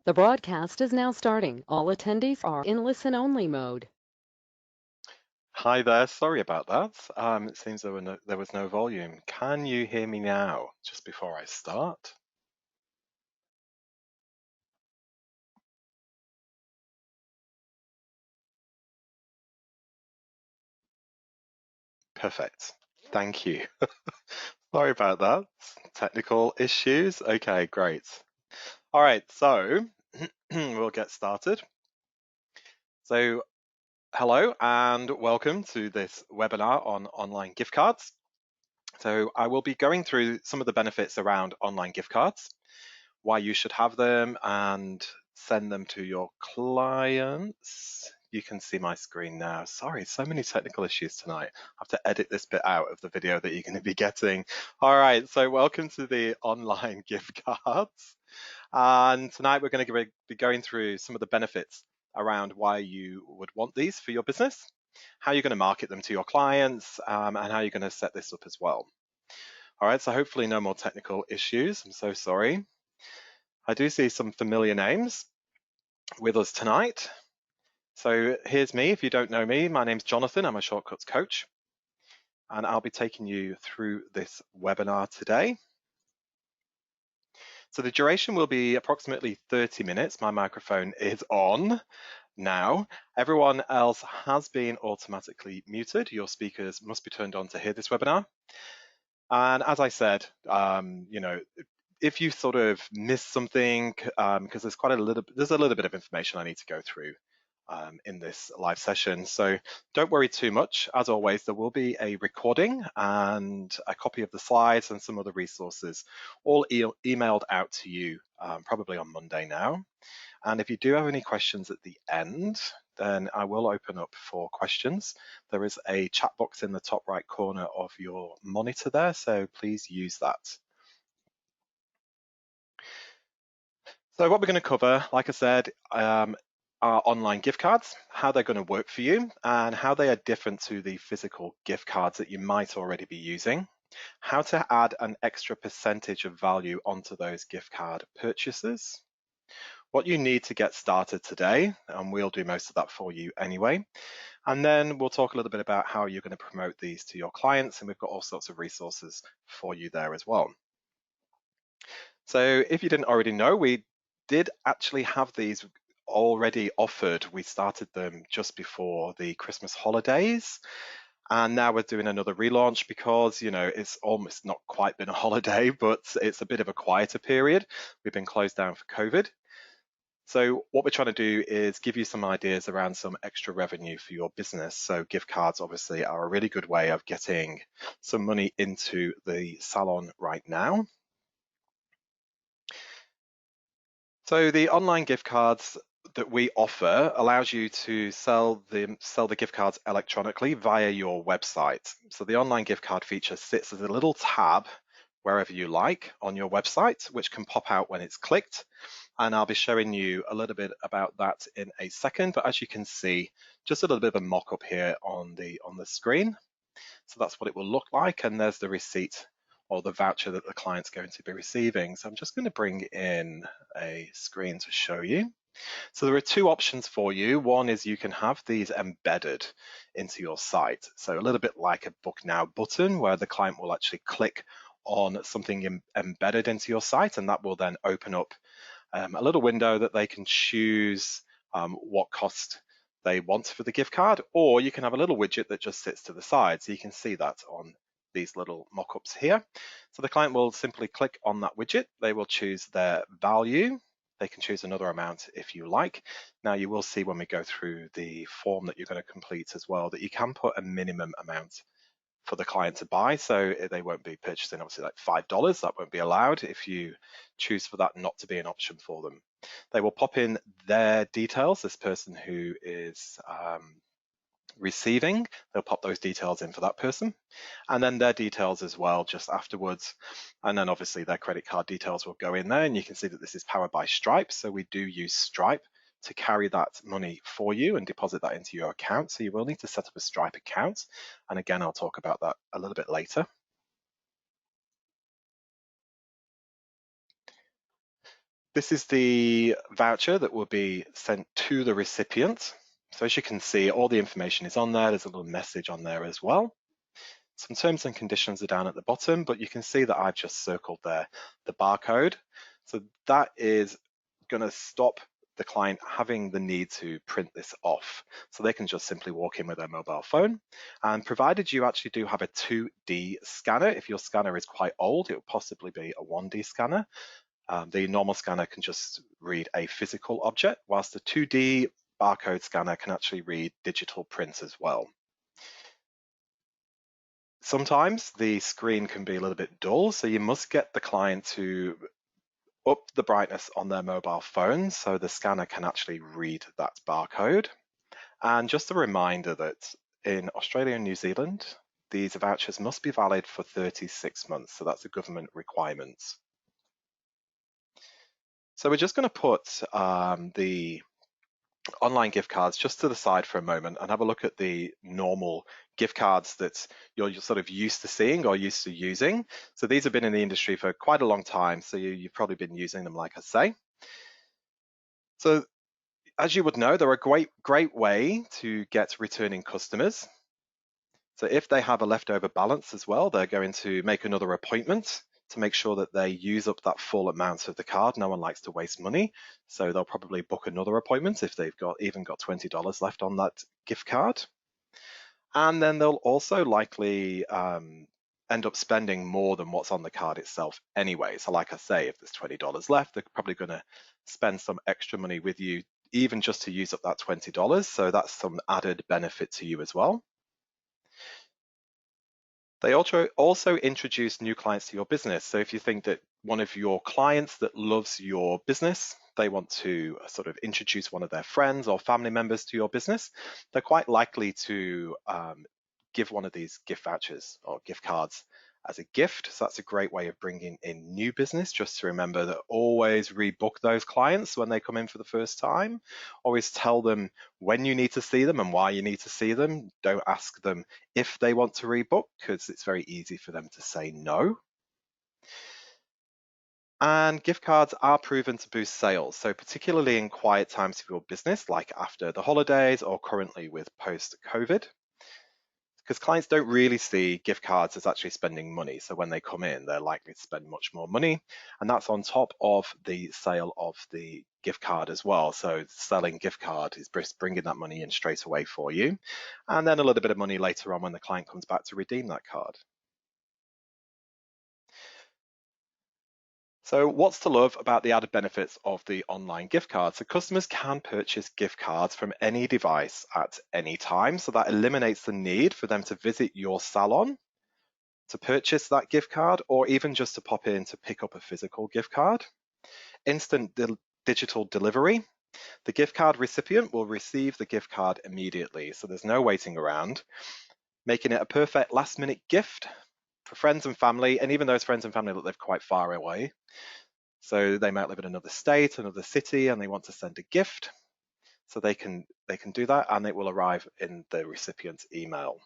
The broadcast is now starting. All attendees are in listen-only mode. Hi there, sorry about that. It seems there was no volume. Can you hear me now, just before I start? Perfect. Thank you. Sorry about that. Technical issues. Okay, great. All right, so we'll get started. So, hello and welcome to this webinar on online gift cards. So, I will be going through some of the benefits around online gift cards, why you should have them, and send them to your clients. You can see my screen now. Sorry, so many technical issues tonight. I have to edit this bit out of the video that you're going to be getting. All right, so welcome to the online gift cards. And tonight we're going to be going through some of the benefits around why you would want these for your business, how you're going to market them to your clients, and how you're going to set this up as well. All right, so hopefully no more technical issues. I'm so sorry. I do see some familiar names with us tonight. So here's me. If you don't know me, my name's Jonathan. I'm a shortcuts coach, and I'll be taking you through this webinar today. So the duration will be approximately 30 minutes. My microphone is on now. Everyone else has been automatically muted. Your speakers must be turned on to hear this webinar. And as I said, if you sort of miss something, because there's a little bit of information I need to go through in this live session. So don't worry too much. As always, there will be a recording and a copy of the slides and some other resources all emailed out to you probably on Monday now. And if you do have any questions at the end, then I will open up for questions. There is a chat box in the top right corner of your monitor there, so please use that. So what we're going to cover, like I said, are online gift cards, how they're going to work for you, and how they are different to the physical gift cards that you might already be using, how to add an extra percentage of value onto those gift card purchases, what you need to get started today, and we'll do most of that for you anyway. And then we'll talk a little bit about how you're going to promote these to your clients, and we've got all sorts of resources for you there as well. So if you didn't already know, we did actually have these already offered. We started them just before the Christmas holidays. And now we're doing another relaunch because, it's almost not quite been a holiday, but it's a bit of a quieter period. We've been closed down for COVID. So what we're trying to do is give you some ideas around some extra revenue for your business. So gift cards obviously are a really good way of getting some money into the salon right now. So the online gift cards that we offer allows you to sell the gift cards electronically via your website. So the online gift card feature sits as a little tab wherever you like on your website, which can pop out when it's clicked. And I'll be showing you a little bit about that in a second. But as you can see, just a little bit of a mock-up here on the screen. So that's what it will look like. And there's the receipt or the voucher that the client's going to be receiving. So I'm just going to bring in a screen to show you. So there are two options for you. One is you can have these embedded into your site. So a little bit like a book now button where the client will actually click on something embedded into your site, and that will then open up a little window that they can choose what cost they want for the gift card, or you can have a little widget that just sits to the side. So you can see that on these little mock-ups here. So the client will simply click on that widget. They will choose their value. They can choose another amount if you like. Now you will see when we go through the form that you're going to complete as well that you can put a minimum amount for the client to buy. So they won't be purchasing obviously like $5. That won't be allowed if you choose for that not to be an option for them. They will pop in their details, this person who is receiving, they'll pop those details in for that person, and then their details as well just afterwards. And then obviously their credit card details will go in there, and you can see that this is powered by Stripe. So we do use Stripe to carry that money for you and deposit that into your account. So you will need to set up a Stripe account. And again, I'll talk about that a little bit later. This is the voucher that will be sent to the recipient. So as you can see, all the information is on there. There's a little message on there as well. Some terms and conditions are down at the bottom, but you can see that I've just circled there the barcode. So that is going to stop the client having the need to print this off. So they can just simply walk in with their mobile phone. And provided you actually do have a 2D scanner, if your scanner is quite old, it will possibly be a 1D scanner. The normal scanner can just read a physical object, whilst the 2D barcode scanner can actually read digital prints as well. Sometimes the screen can be a little bit dull, so you must get the client to up the brightness on their mobile phone so the scanner can actually read that barcode. And just a reminder that in Australia and New Zealand, these vouchers must be valid for 36 months, so that's a government requirement. So we're just going to put the online gift cards just to the side for a moment and have a look at the normal gift cards that you're sort of used to seeing or used to using. So these have been in the industry for quite a long time, so you've probably been using them, like I say. So as you would know, they're a great way to get returning customers. So if they have a leftover balance as well, they're going to make another appointment to make sure that they use up that full amount of the card. No one likes to waste money, so they'll probably book another appointment if they've even got $20 left on that gift card. And then they'll also likely end up spending more than what's on the card itself anyway. So like I say, if there's $20 left, they're probably going to spend some extra money with you, even just to use up that $20. So that's some added benefit to you as well. They also introduce new clients to your business. So if you think that one of your clients that loves your business, they want to sort of introduce one of their friends or family members to your business, they're quite likely to give one of these gift vouchers or gift cards as a gift. So that's a great way of bringing in new business. Just to remember that always rebook those clients when they come in for the first time. Always tell them when you need to see them and why you need to see them. Don't ask them if they want to rebook, because it's very easy for them to say no. And gift cards are proven to boost sales. So particularly in quiet times of your business, like after the holidays or currently with post-COVID, because clients don't really see gift cards as actually spending money. So when they come in, they're likely to spend much more money. And that's on top of the sale of the gift card as well. So selling gift card is bringing that money in straight away for you. And then a little bit of money later on when the client comes back to redeem that card. So what's to love about the added benefits of the online gift card? So customers can purchase gift cards from any device at any time. So that eliminates the need for them to visit your salon to purchase that gift card, or even just to pop in to pick up a physical gift card. Instant digital delivery. The gift card recipient will receive the gift card immediately. So there's no waiting around, making it a perfect last minute gift for friends and family, and even those friends and family that live quite far away. So they might live in another state, another city, and they want to send a gift. So they can do that, and it will arrive in the recipient's email.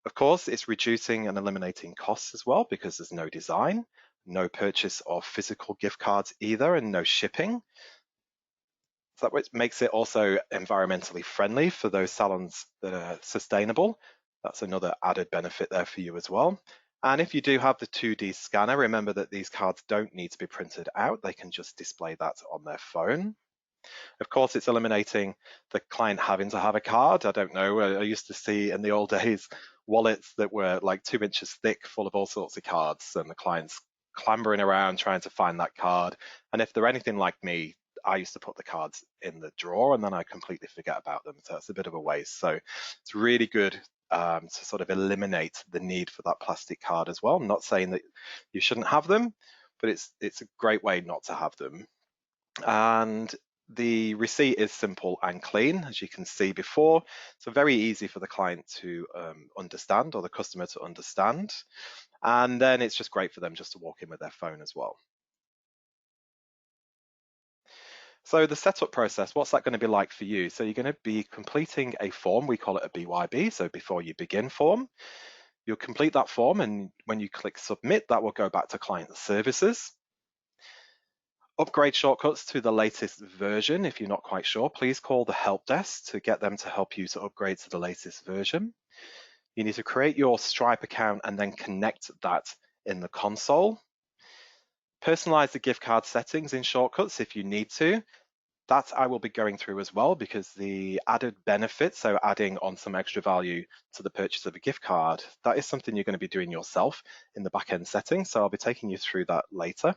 Of course, it's reducing and eliminating costs as well, because there's no design, no purchase of physical gift cards either, and no shipping. So that makes it also environmentally friendly for those salons that are sustainable. That's another added benefit there for you as well. And if you do have the 2D scanner, remember that these cards don't need to be printed out. They can just display that on their phone. Of course, it's eliminating the client having to have a card. I don't know, I used to see in the old days wallets that were like 2 inches thick full of all sorts of cards, and the clients clambering around trying to find that card. And if they're anything like me, I used to put the cards in the drawer and then I completely forget about them. So it's a bit of a waste. So it's really good to sort of eliminate the need for that plastic card as well. I'm not saying that you shouldn't have them, but it's a great way not to have them. And the receipt is simple and clean, as you can see before. So very easy for the client to understand, or the customer to understand. And then it's just great for them just to walk in with their phone as well. So the setup process, what's that going to be like for you? So you're going to be completing a form. We call it a BYB, so before you begin form. You'll complete that form, and when you click submit, that will go back to client services. upgrade shortcuts to the latest version. If you're not quite sure, please call the help desk to get them to help you to upgrade to the latest version. You need to create your Stripe account and then connect that in the console. Personalize the gift card settings in shortcuts if you need to. That I will be going through as well, because the added benefits, so adding on some extra value to the purchase of a gift card, that is something you're going to be doing yourself in the back-end settings. So I'll be taking you through that later.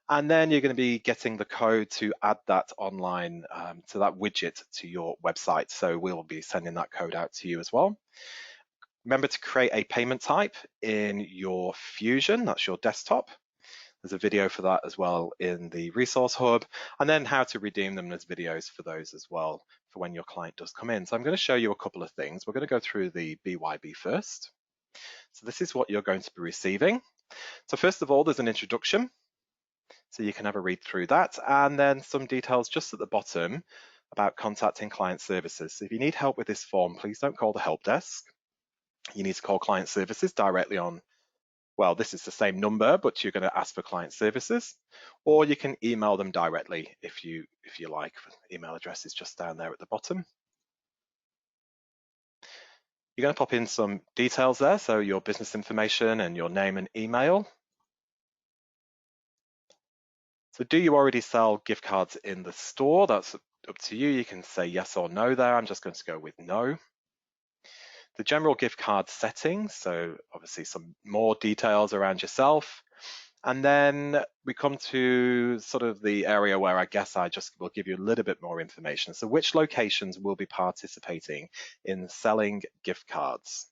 And then you're going to be getting the code to add that online to that widget to your website. So we'll be sending that code out to you as well. Remember to create a payment type in your Fusion, that's your desktop. There's a video for that as well in the resource hub, and then how to redeem them as videos for those as well for when your client does come in. So I'm going to show you a couple of things. We're going to go through the BYB first. So this is what you're going to be receiving. So first of all, there's an introduction. So you can have a read through that, and then some details just at the bottom about contacting client services. So if you need help with this form, please don't call the help desk. You need to call client services directly on, well, this is the same number, but you're going to ask for client services, or you can email them directly if you like. Email address is just down there at the bottom. You're going to pop in some details there, so your business information and your name and email. So do you already sell gift cards in the store? That's up to you. You can say yes or no there. I'm just going to go with no. The general gift card settings, so obviously some more details around yourself. And then we come to sort of the area where I guess I just will give you a little bit more information. So which locations will be participating in selling gift cards?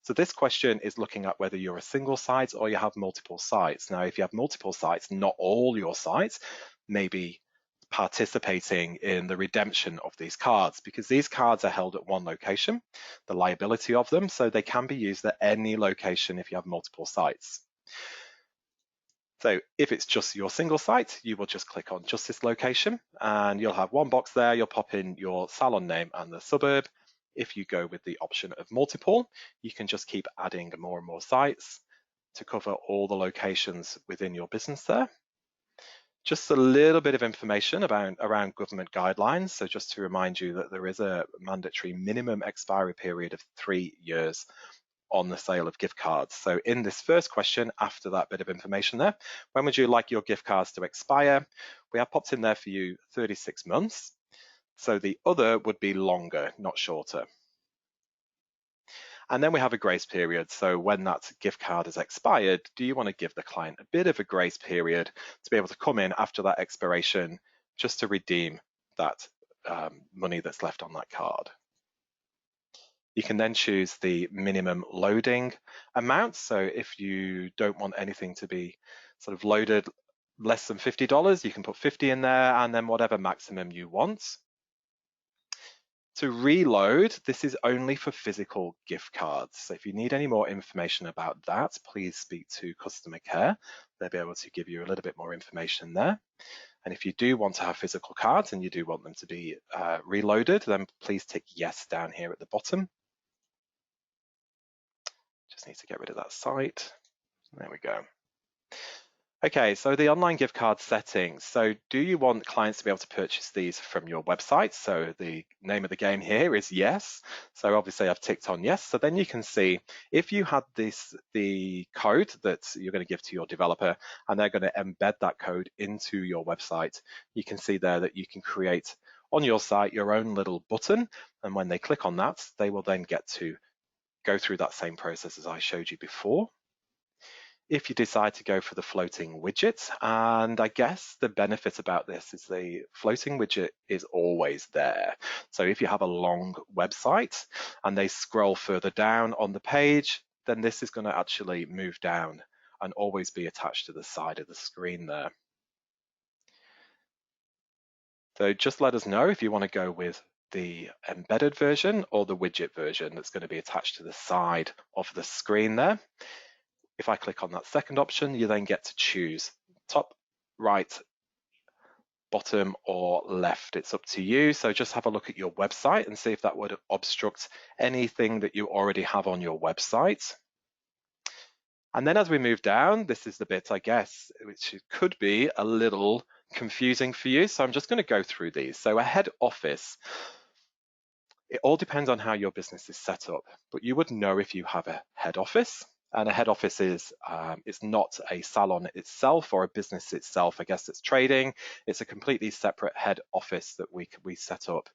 So this question is looking at whether you're a single site or you have multiple sites. Now, if you have multiple sites, not all your sites may be participating in the redemption of these cards, because these cards are held at one location, the liability of them, so they can be used at any location if you have multiple sites. So if it's just your single site, you will just click on just this location and you'll have one box there. You'll pop in your salon name and the suburb. If you go with the option of multiple, you can just keep adding more and more sites to cover all the locations within your business there. Just a little bit of information around government guidelines. So just to remind you that there is a mandatory minimum expiry period of 3 years on the sale of gift cards. So in this first question, after that bit of information there, when would you like your gift cards to expire? We have popped in there for you 36 months. So the other would be longer, not shorter. And then we have a grace period. So when that gift card is expired, do you want to give the client a bit of a grace period to be able to come in after that expiration just to redeem that money that's left on that card? You can then choose the minimum loading amount. So if you don't want anything to be sort of loaded less than $50, you can put 50 in there, and then whatever maximum you want. To reload, this is only for physical gift cards. So if you need any more information about that, please speak to customer care. They'll be able to give you a little bit more information there. And if you do want to have physical cards and you do want them to be reloaded, then please tick yes down here at the bottom. Just need to get rid of that site. There we go. Okay, so the online gift card settings. So do you want clients to be able to purchase these from your website? So the name of the game here is yes. So obviously I've ticked on yes. So then you can see if you had the code that you're going to give to your developer and they're going to embed that code into your website, you can see there that you can create on your site your own little button. And when they click on that, they will then get to go through that same process as I showed you before. If you decide to go for the floating widget, and I guess the benefit about this is the floating widget is always there. So if you have a long website and they scroll further down on the page, then this is going to actually move down and always be attached to the side of the screen there. So just let us know if you want to go with the embedded version or the widget version that's going to be attached to the side of the screen there. If I click on that second option, you then get to choose top, right, bottom, or left. It's up to you. So just have a look at your website and see if that would obstruct anything that you already have on your website. And then as we move down, this is the bit, I guess, which could be a little confusing for you. So I'm just going to go through these. So a head office, it all depends on how your business is set up, but you would know if you have a head office. And a head office is it's not a salon itself or a business itself. I guess it's trading. It's a completely separate head office that we set up.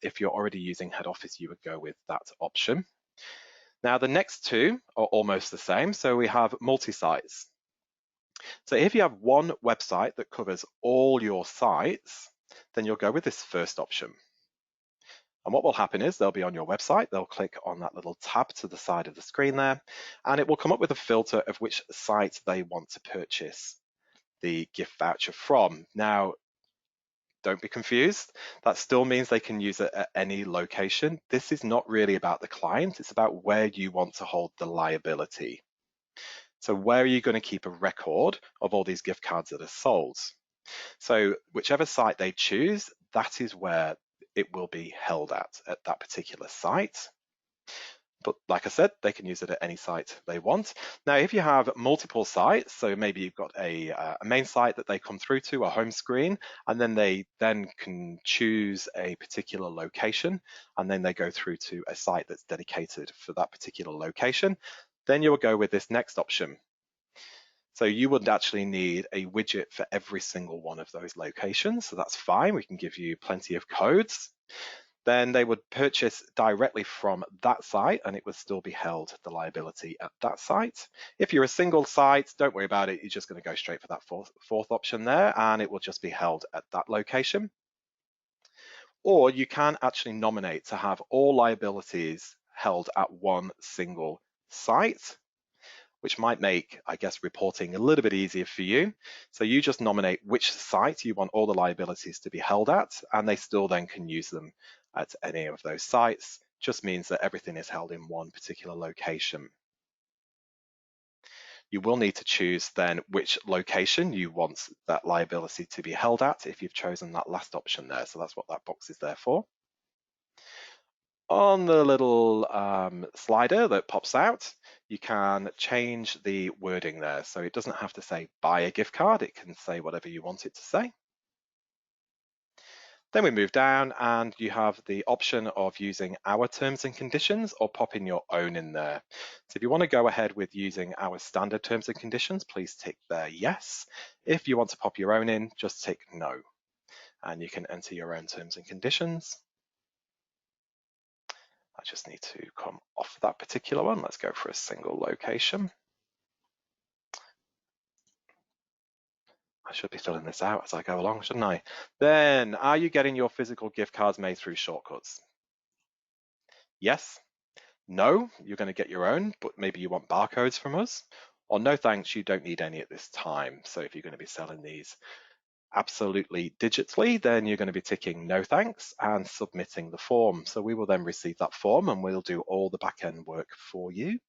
If you're already using head office, you would go with that option. Now the next two are almost the same. So we have multi-sites. So if you have one website that covers all your sites, then you'll go with this first option. And what will happen is they'll be on your website, they'll click on that little tab to the side of the screen there, and it will come up with a filter of which site they want to purchase the gift voucher from. Now, don't be confused. That still means they can use it at any location. This is not really about the client, it's about where you want to hold the liability. So where are you going to keep a record of all these gift cards that are sold? So whichever site they choose, that is where it will be held at that particular site. But like I said, they can use it at any site they want. Now, if you have multiple sites, so maybe you've got a main site that they come through to, a home screen, and then they then can choose a particular location, and then they go through to a site that's dedicated for that particular location, then you'll go with this next option. So you wouldn't actually need a widget for every single one of those locations. So that's fine. We can give you plenty of codes. Then they would purchase directly from that site and it would still be held the liability at that site. If you're a single site, don't worry about it. You're just going to go straight for that fourth option there and it will just be held at that location. Or you can actually nominate to have all liabilities held at one single site, which might make, I guess, reporting a little bit easier for you. So you just nominate which site you want all the liabilities to be held at, and they still then can use them at any of those sites. Just means that everything is held in one particular location. You will need to choose then which location you want that liability to be held at if you've chosen that last option there. So that's what that box is there for. On the little slider that pops out, you can change the wording there. So it doesn't have to say buy a gift card, it can say whatever you want it to say. Then we move down and you have the option of using our terms and conditions or popping your own in there. So if you want to go ahead with using our standard terms and conditions, please tick there yes. If you want to pop your own in, just tick no. And you can enter your own terms and conditions. I just need to come off that particular one. Let's go for a single location. I should be filling this out as I go along, shouldn't I? Then, are you getting your physical gift cards made through shortcuts? Yes. No, you're going to get your own, but maybe you want barcodes from us. Or no thanks, you don't need any at this time. So if you're going to be selling these absolutely digitally, then you're going to be ticking no thanks and submitting the form. So we will then receive that form and we'll do all the back end work for you.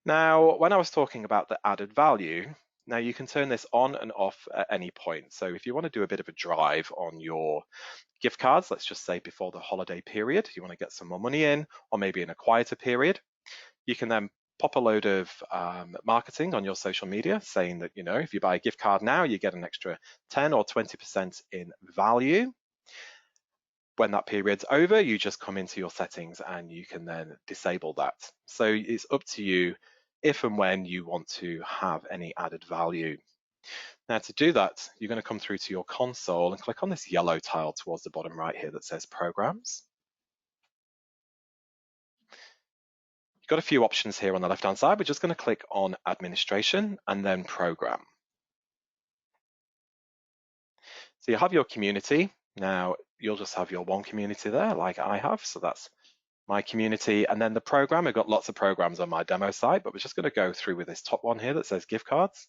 Now, when I was talking about the added value, now you can turn this on and off at any point. So if you want to do a bit of a drive on your gift cards, let's just say before the holiday period, you want to get some more money in, or maybe in a quieter period, you can then pop a load of marketing on your social media saying that, you know, if you buy a gift card now, you get an extra 10 or 20% in value. When that period's over, you just come into your settings and you can then disable that. So it's up to you if and when you want to have any added value. Now to do that, you're going to come through to your console and click on this yellow tile towards the bottom right here that says Programs. You've got a few options here on the left-hand side. We're just going to click on Administration and then Program. So you have your community. Now you'll just have your one community there like I have. So that's my community, and then the program. I've got lots of programs on my demo site, but we're just going to go through with this top one here that says gift cards.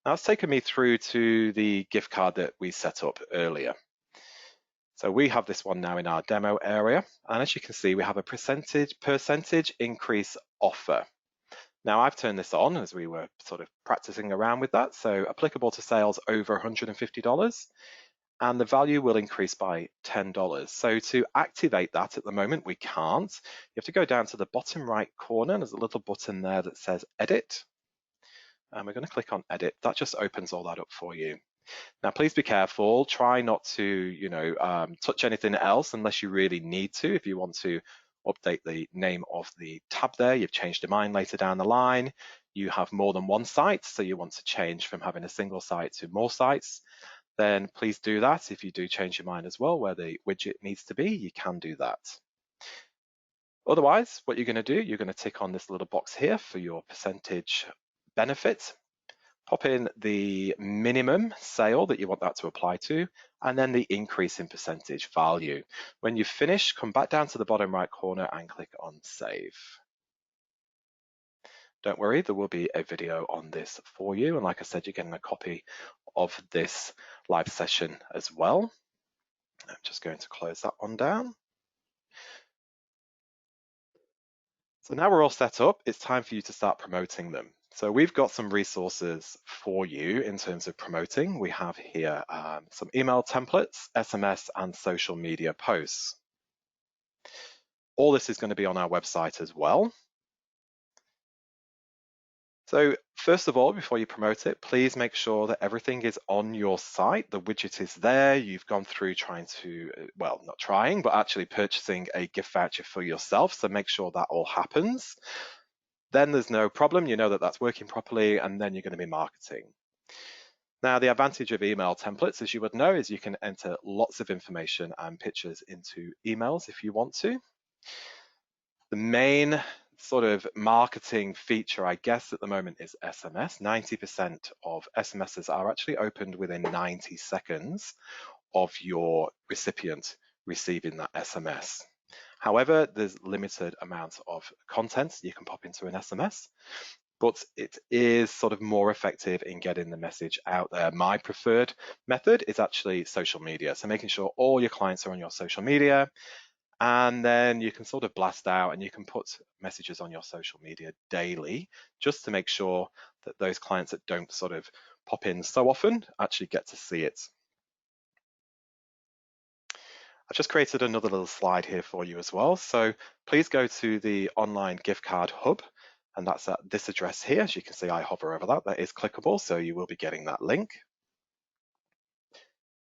Now it's taken me through to the gift card that we set up earlier. So we have this one now in our demo area, and as you can see, we have a percentage increase offer. Now I've turned this on as we were sort of practicing around with that. So applicable to sales over $150. and the value will increase by $10. So to activate that at the moment, we can't. You have to go down to the bottom right corner. There's a little button there that says Edit. And we're going to click on Edit. That just opens all that up for you. Now, please be careful. Try not to, touch anything else unless you really need to. If you want to update the name of the tab there, you've changed your mind later down the line. You have more than one site, so you want to change from having a single site to more sites, then please do that. If you do change your mind as well, where the widget needs to be, you can do that. Otherwise, what you're going to do, you're going to tick on this little box here for your percentage benefit. Pop in the minimum sale that you want that to apply to, and then the increase in percentage value. When you've finished, come back down to the bottom right corner and click on Save. Don't worry, there will be a video on this for you. And like I said, you're getting a copy of this live session as well. I'm just going to close that one down. So now we're all set up, it's time for you to start promoting them. So we've got some resources for you in terms of promoting. We have here some email templates, SMS, and social media posts. All this is going to be on our website as well. So first of all, before you promote it, please make sure that everything is on your site. The widget is there. You've gone through trying to, well, not trying, but actually purchasing a gift voucher for yourself. So make sure that all happens. Then there's no problem. You know that that's working properly, and then you're going to be marketing. Now, the advantage of email templates, as you would know, is you can enter lots of information and pictures into emails if you want to. The main sort of marketing feature, I guess, at the moment is SMS. 90% of SMSs are actually opened within 90 seconds of your recipient receiving that SMS. However, there's limited amount of content you can pop into an SMS, but it is sort of more effective in getting the message out there. My preferred method is actually social media. So making sure all your clients are on your social media, and then you can sort of blast out and you can put messages on your social media daily just to make sure that those clients that don't sort of pop in so often actually get to see it. I've just created another little slide here for you as well. So please go to the online gift card hub, and that's at this address here. As you can see, I hover over that. That is clickable, so you will be getting that link.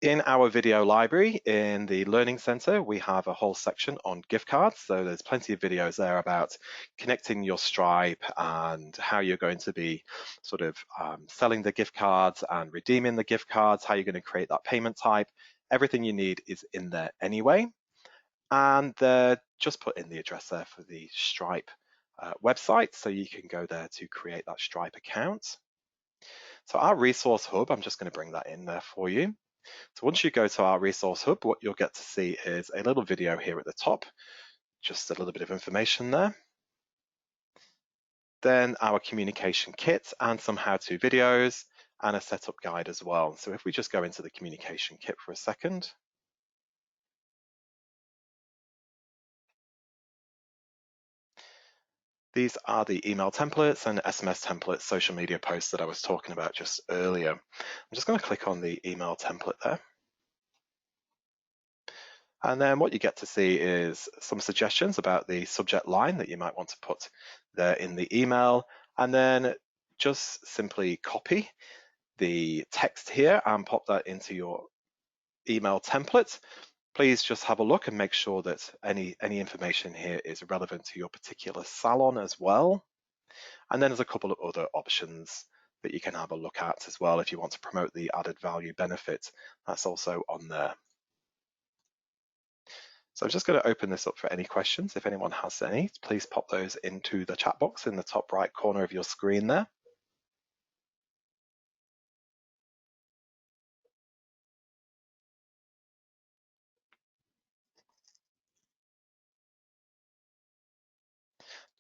In our video library in the Learning Center, we have a whole section on gift cards. So there's plenty of videos there about connecting your Stripe and how you're going to be sort of selling the gift cards and redeeming the gift cards, how you're going to create that payment type. Everything you need is in there anyway. And just put in the address there for the Stripe website, so you can go there to create that Stripe account. So our resource hub, I'm just going to bring that in there for you. So once you go to our resource hub, what you'll get to see is a little video here at the top, just a little bit of information there. Then our communication kit and some how-to videos and a setup guide as well. So if we just go into the communication kit for a second. These are the email templates and SMS templates, social media posts that I was talking about just earlier. I'm just going to click on the email template there. And then what you get to see is some suggestions about the subject line that you might want to put there in the email, and then just simply copy the text here and pop that into your email template. Please just have a look and make sure that any information here is relevant to your particular salon as well. And then there's a couple of other options that you can have a look at as well if you want to promote the added value benefit. That's also on there. So I'm just going to open this up for any questions. If anyone has any, please pop those into the chat box in the top right corner of your screen there.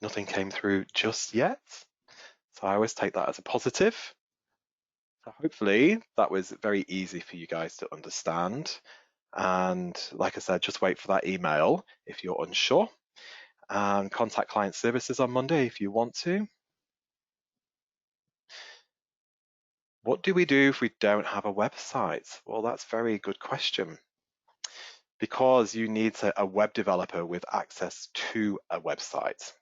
Nothing came through just yet, so I always take that as a positive. So hopefully that was very easy for you guys to understand. And like I said, just wait for that email if you're unsure. And contact client services on Monday if you want to. What do we do if we don't have a website? Well, that's a very good question. Because you need a web developer with access to a website.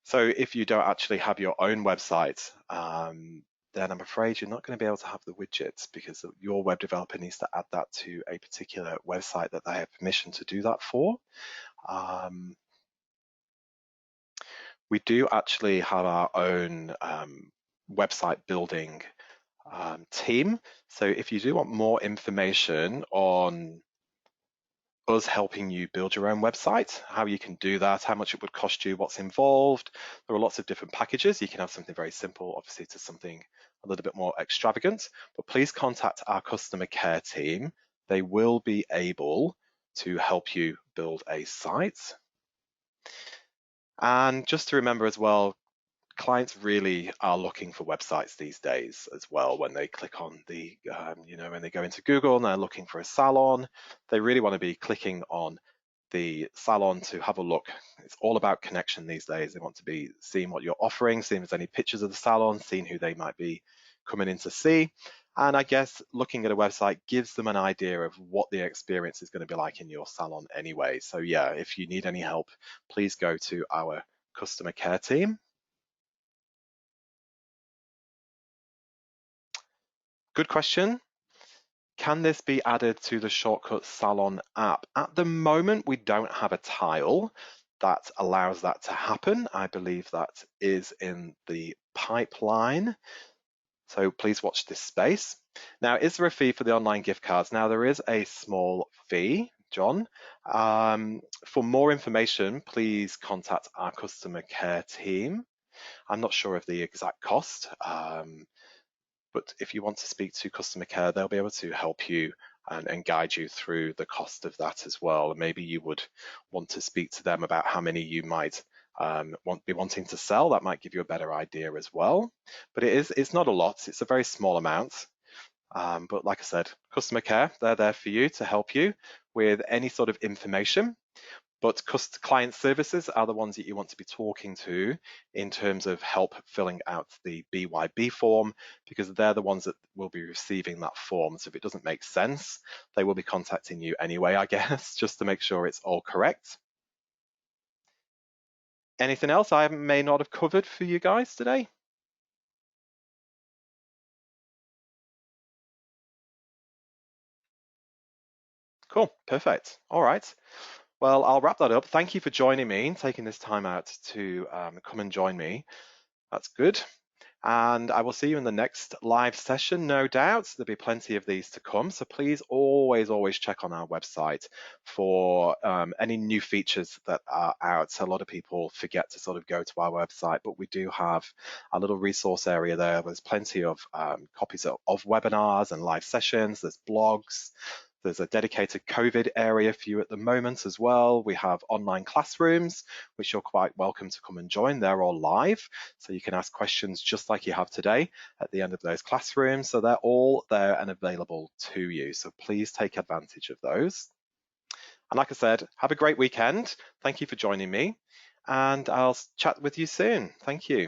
So if you don't actually have your own website, then I'm afraid you're not going to be able to have the widgets because your web developer needs to add that to a particular website that they have permission to do that for. We do actually have our own website building team. So if you do want more information on us helping you build your own website, how you can do that, how much it would cost you, what's involved. There are lots of different packages. You can have something very simple, obviously, to something a little bit more extravagant, but please contact our customer care team. They will be able to help you build a site. And just to remember as well, clients really are looking for websites these days as well. When they click on the, when they go into Google and they're looking for a salon, they really want to be clicking on the salon to have a look. It's all about connection these days. They want to be seeing what you're offering, seeing if there's any pictures of the salon, seeing who they might be coming in to see. And I guess looking at a website gives them an idea of what the experience is going to be like in your salon anyway. So yeah, if you need any help, please go to our customer care team. Good question. Can this be added to the Shortcut Salon app? At the moment, we don't have a tile that allows that to happen. I believe that is in the pipeline. So please watch this space. Now, is there a fee for the online gift cards? Now, there is a small fee, John. For more information, please contact our customer care team. I'm not sure of the exact cost. But if you want to speak to customer care, they'll be able to help you and guide you through the cost of that as well. And maybe you would want to speak to them about how many you might be wanting to sell. That might give you a better idea as well. But it's not a lot. It's a very small amount. But like I said, customer care, they're there for you to help you with any sort of information. But client services are the ones that you want to be talking to in terms of help filling out the BYB form, because they're the ones that will be receiving that form. So if it doesn't make sense, they will be contacting you anyway, I guess, just to make sure it's all correct. Anything else I may not have covered for you guys today? Cool, perfect. All right. Well, I'll wrap that up. Thank you for joining me and taking this time out to come and join me. That's good. And I will see you in the next live session, no doubt. There'll be plenty of these to come. So please always check on our website for any new features that are out. So a lot of people forget to sort of go to our website, but we do have a little resource area there. There's plenty of copies of webinars and live sessions. There's blogs. There's a dedicated COVID area for you at the moment as well. We have online classrooms, which you're quite welcome to come and join. They're all live, so you can ask questions just like you have today at the end of those classrooms. So they're all there and available to you. So please take advantage of those. And like I said, have a great weekend. Thank you for joining me, and I'll chat with you soon. Thank you.